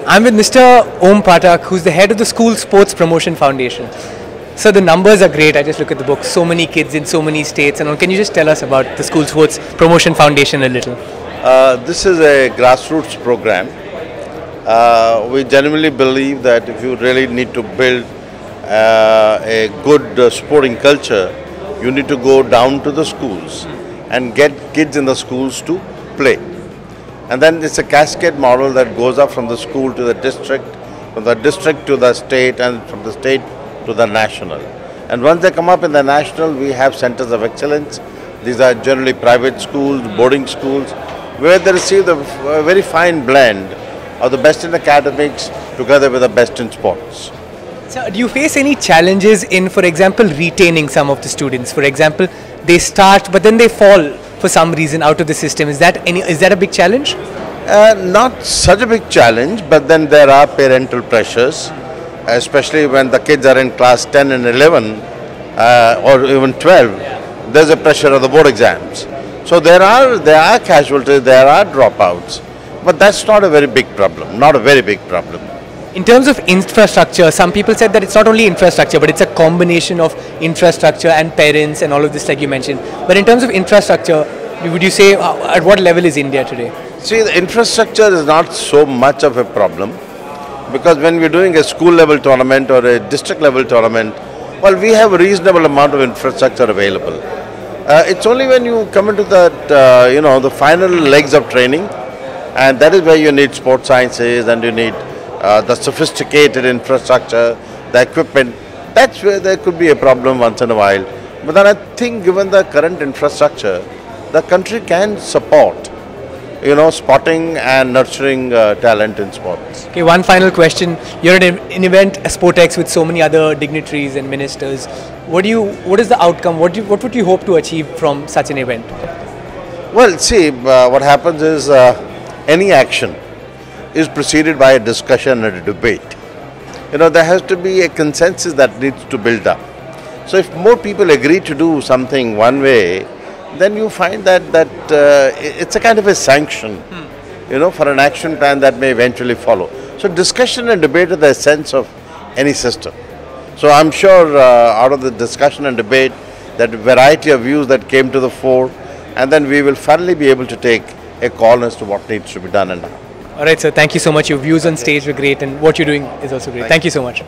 I'm with Mr. Om Pathak, who's the head of the School Sports Promotion Foundation. So the numbers are great. I just look at the book. So many kids in so many states. And all. Can you just tell us about the School Sports Promotion Foundation a little? This is a grassroots program. We genuinely believe that if you really need to build a good sporting culture, you need to go down to the schools and get kids in the schools to play. And then it's a cascade model that goes up from the school to the district, from the district to the state, and from the state to the national. And once they come up in the national, we have centers of excellence. These are generally private schools, boarding schools, where they receive a very fine blend of the best in academics together with the best in sports. So do you face any challenges in, for example, retaining some of the students? For example, they start but then they fall for some reason out of the system. Is that a big challenge? Not such a big challenge, but then there are parental pressures, especially when the kids are in class 10 and 11 or even 12. There's a pressure of the board exams. So there are casualties, there are dropouts, but that's not a very big problem, not a very big problem. In terms of infrastructure, some people said that it's not only infrastructure, but it's a combination of infrastructure and parents and all of this, like you mentioned. But in terms of infrastructure, would you say at what level is India today? See, the infrastructure is not so much of a problem, because when we're doing a school level tournament or a district level tournament, well, we have a reasonable amount of infrastructure available. It's only when you come into that, the final legs of training, and that is where you need sports sciences and you need the sophisticated infrastructure, the equipment. That's where there could be a problem once in a while. But then I think given the current infrastructure, the country can support, spotting and nurturing talent in sports. Okay, one final question. You're at an event, a Sportex, with so many other dignitaries and ministers. What is the outcome? What would you hope to achieve from such an event? Well, see, what happens is any action is preceded by a discussion and a debate. There has to be a consensus that needs to build up. So if more people agree to do something one way, then you find that it's a kind of a sanction, for an action plan that may eventually follow. So discussion and debate are the essence of any system. So I'm sure out of the discussion and debate, that variety of views that came to the fore, and then we will finally be able to take a call as to what needs to be done and how. All right, sir. Thank you so much. Your views on stage were great, and what you're doing is also great. Thank you so much.